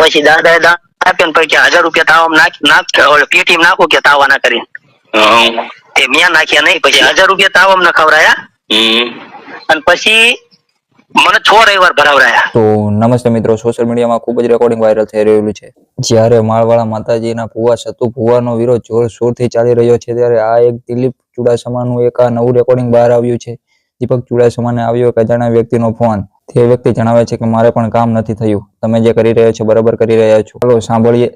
પછી દાદા દાણા આપ્યો ને પછી 1000 રૂપિયા તાવમ નાખ પેટીમાં નાખો કે તાવાના કરીને તે મેં નાખ્યા નહીં. પછી 1000 રૂપિયા તાવમ ન ખવરાયા અને પછી મને 6 રવિવાર ભરાવરાયા. તો નમસ્તે મિત્રો, સોશિયલ મીડિયામાં ખૂબ જ રેકોર્ડિંગ વાયરલ થઈ રહ્યું છે. જ્યારે માળવાળા માતાજીના ભુવા સતુ ભુવાનો વિરોધ જોરશોરથી ચાલી રહ્યો છે, ત્યારે આ એક દિલીપ ચુડાસમાનું એક આ નવું રેકોર્ડિંગ બહાર આવ્યું છે. દીપક ચુડાસમાને આવ્યો એક અજાણ્યા વ્યક્તિનો ફોન. તે વ્યક્તિ જણાવે છે કે મારે પણ કામ નથી થયું, તમે જે કરી રહ્યા છો બરાબર કરી રહ્યા છો.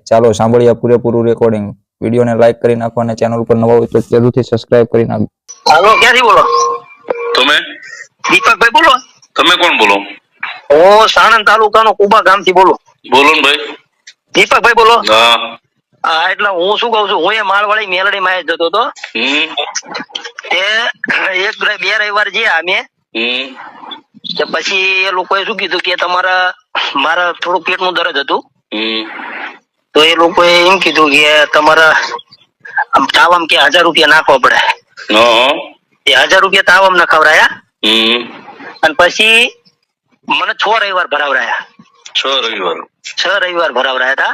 ચાલો સાંભળીએ પૂરેપૂરું રેકોર્ડિંગ. વિડીયોને લાઈક કરી નાખો અને ચેનલ ઉપર નવા હોય તો જરૂરથી સબસ્ક્રાઇબ કરી નાખો. હાલો, ક્યાંથી બોલો? તમે દીપકભાઈ બોલો? તમે કોણ બોલો? હું સાણંદ તાલુકાનો કુબા ગામથી બોલું. બોલો ને ભાઈ. દીપકભાઈ બોલો? હા હા, એટલે હું શું કહું છું, હું એ માળવાળી મેલડી માં જતો હતો. તે એક બે રવિવાર જ્યાં અમે પછી એ લોકોએ શું કીધું કે મારા થોડું પેટનું દર્દ હતું, તો એ લોકોએ એમ કીધું કે તમારા તાવમ કે 1000 રૂપિયા નાખવા પડે. એ 1000 રૂપિયા તાવમ ન ખવરાયા અને પછી મને 6 રવિવાર ભરાવરાયા. 6 રવિવાર ભરાવરાયા હતા.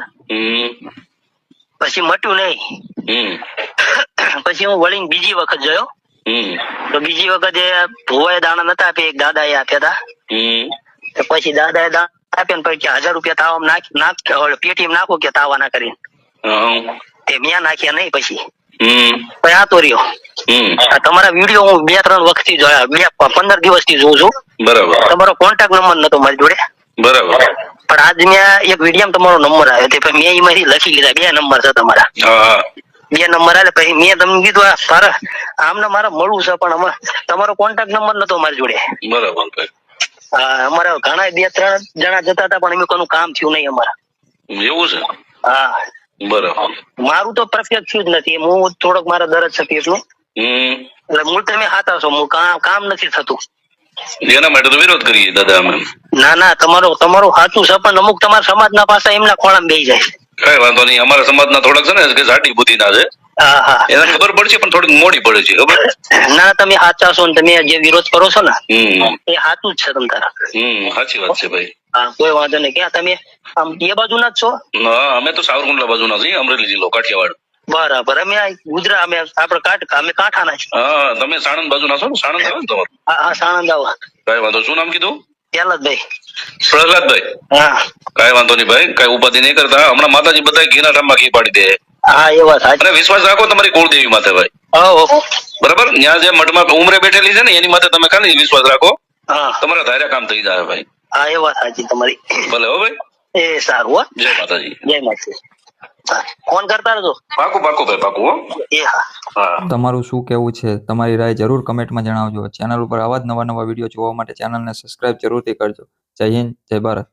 પછી મટ્યું નહીં. પછી હું વળીને બીજી વખત જોયો, તો બીજી વખતે ભુવાએ દાણા નતા આપ્યા, એક દાદા એ આપ્યા હતા. પછી દાદા એ દાણા આપ્યા ને પછી 1000 રૂપિયા તાવમ નાખ પેટીમાં નાખો કે તાવાના કરીને તે મેં નાખ્યા નહીં. પછી આ તો રહ્યો. તમારા વિડીયો હું 2-3 વખત થી જોયા, 15 દિવસ થી જોઉં છું. બરાબર. તમારો કોન્ટેક્ટ નંબર નતો મારી જોડે. બરાબર. પણ આજ મેં એક વિડીયો તમારો નંબર આવ્યો તે મેં એમાંથી લખી લીધા. 2 નંબર છે તમારા. 2 નંબર આવે પછી મેં તમને કીધું આમને મારે મળવું છે, પણ તમારો કોન્ટેક્ટ નંબર નતો મારી જોડે. બરાબર. હા, અમારા ઘણા 2-3 જણા જતા હતા પણ એમ કોઈનું કામ થયું નહીં અમારા. એવું છે? હા બરાબર. મારું તો પરફેક્ટ થયું જ નથી. હું થોડોક મારા દર્દ છે પેટનું, એટલે મૂળ તમે હાથા છો, હું કામ નથી થતું. એના માટે તો વિરોધ કરીએ દાદા અમે. ના, તમારું સાચું છે, પણ અમુક તમારા સમાજના પાસા એમના ખોળામાં બેસી જાય. કઈ વાંધો નહીં, અમારા સમાજના થોડાક છે ને કે જાડી બુદ્ધિના છે. હા, એને ખબર પડશે પણ થોડીક મોડી પડે છે. ખબર? ના, તમે સાચા છો ને તમે જે વિરોધ કરો છો ને એ સાચું જ છે તમ તારા. સાચી વાત છે ભાઈ. હા, કોઈ વાંધો નહીં. ક્યાં તમે આમ એ બાજુના જ છો? હા, અમે તો સાવરકુંડલા બાજુના છીએ, અમરેલી જિલ્લો, કાઠિયાવાડ. બરાબર. અમે ગુજરાત, અમે કાંઠાના છીએ. હા, તમે સાણંદ બાજુના છો ને? સાણંદ આવે ને તમારું? હા, સાણંદ આવા. કઈ વાંધો. શું નામ કીધું? પ્રહલાદભાઈ. પ્રહલાદભાઈ. હા, કઈ વાંધો નહીં ભાઈ, કઈ ઉપાધિ નહીં કરતા. હમણાં માતાજી બધા ઘીના ઠામમાં ઘી પાડી દે. હા, એ વાત સાચી. અને વિશ્વાસ રાખો તમારી કુળદેવી માથે ભાઈ. બરાબર. ત્યાં જે મઠમાં ઉમરે બેઠેલી છે ને એની માથે તમે ખાલી વિશ્વાસ રાખો, તમારા ધાર્યા કામ થઈ જાય ભાઈ. હા, એ વાત સાચી તમારી. ભલે હો ભાઈ. એ સારું. હો, જય માતાજી. જય માતાજી. ફોન કરતા રહેજો. પાકું ભાઈ, પાકું. હો. એ હા. તમારું શું કહેવું છે? તમારી રાય જરૂર કમેન્ટમાં જણાવજો. ચેનલ ઉપર આવા જ નવા વિડીયો જોવા માટે ચેનલને સબસ્ક્રાઇબ જરૂરથી કરજો. જય હિન્દ, જય ભારત.